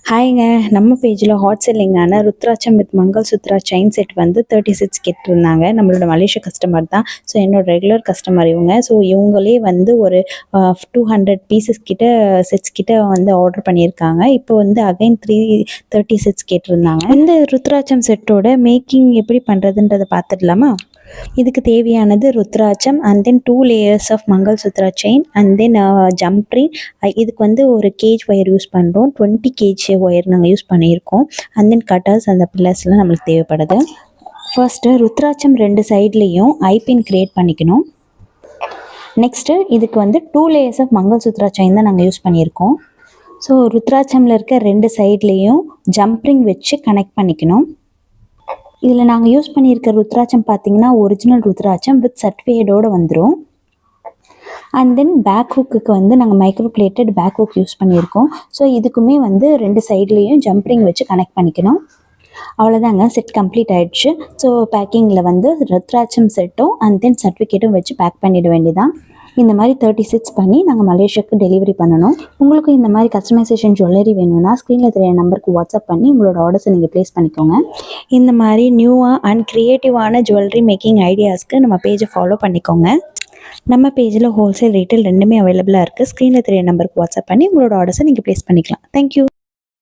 ஹாய்ங்க. நம்ம பேஜில் hot செல்லிங்கான rudraksha with மங்கள்சூத்ரா chain set வந்து 36 கேட்டிருந்தாங்க. நம்மளோட மலேசியா கஸ்டமர் தான். ஸோ என்னோட ரெகுலர் கஸ்டமர் இவங்க. ஸோ இவங்களே வந்து ஒரு 200 பீசஸ் கிட்ட செட்ஸ் கிட்ட வந்து ஆர்டர் பண்ணியிருக்காங்க. இப்போ வந்து அகைன் 336 கேட்டிருந்தாங்க. இந்த ருத்ராட்சம் செட்டோட மேக்கிங் எப்படி பண்ணுறதுன்றதை பார்த்துடலாமா? இதுக்கு தேவையானது ருத்ராட்சம் and then 2 layers of mangalsutra chain and then jump ring. இதுக்கு வந்து ஒரு கேஜ் ஒயர் யூஸ் பண்ணுறோம். 20 கேஜ் ஒயர் நாங்கள் யூஸ் பண்ணியிருக்கோம். அண்ட் தென் கட்டர்ஸ் அந்த பில்லர்ஸ்லாம் நம்மளுக்கு தேவைப்படுது. ஃபர்ஸ்ட்டு ருத்ராட்சம் 2 சைட்லேயும் ஐபின் க்ரியேட் பண்ணிக்கணும். நெக்ஸ்ட்டு இதுக்கு வந்து 2 லேயர்ஸ் ஆஃப் மங்கள்சூத்ரா செயின் தான் நாங்கள் யூஸ் பண்ணியிருக்கோம். ஸோ ருத்ராட்சமில் இருக்க 2 சைட்லேயும் ஜம்ப் ரிங் வச்சு கனெக்ட் பண்ணிக்கணும். இதில் நாங்கள் யூஸ் பண்ணியிருக்க ருத்ராட்சம் பார்த்திங்கன்னா ஒரிஜினல் ருத்ராட்சம் வித் சர்டிஃபிகேட்டோடு வந்துடும். அண்ட் தென் பேக் ஹுக்குக்கு வந்து நாங்கள் micro plated back hook use பண்ணியிருக்கோம். ஸோ இதுக்குமே வந்து 2 சைட்லேயும் ஜம்ப்ரிங் வச்சு கனெக்ட் பண்ணிக்கணும். அவ்வளோதாங்க, செட் கம்ப்ளீட் ஆகிடுச்சு. ஸோ பேக்கிங்கில் வந்து ருத்ராட்சம் செட்டும் அண்ட் தென் சர்டிஃபிகேட்டும் வச்சு பேக் பண்ணிட வேண்டியதான். இந்த மாதிரி 36 பண்ணி நாங்கள் மலேசியாவுக்கு டெலிவரி பண்ணணும். உங்களுக்கும் இந்த மாதிரி கஸ்டமைசேஷன் ஜுவல்லரி வேணும்னா ஸ்க்ரீனில் தெரிய நம்பருக்கு வாட்ஸ்அப் பண்ணி உங்களோட ஆர்டர்ஸை நீங்கள் ப்ளேஸ் பண்ணிக்கோங்க. இந்த மாதிரி நியூவாக அண்ட் க்ரியேட்டிவான ஜுவல்லரி மேக்கிங் ஐடியாஸ்க்கு நம்ம பேஜை ஃபாலோ பண்ணிக்கோங்க. நம்ம பேஜில் ஹோல்சேல் ரீட்டைல் ரெண்டுமே அவைலபிளாக இருக்குது. ஸ்க்ரீனில் தெரிய நம்பருக்கு வாட்ஸ்அப் பண்ணி உங்களோட ஆர்டர்ஸை நீங்கள் ப்ளேஸ் பண்ணிக்கலாம். தேங்க்யூ.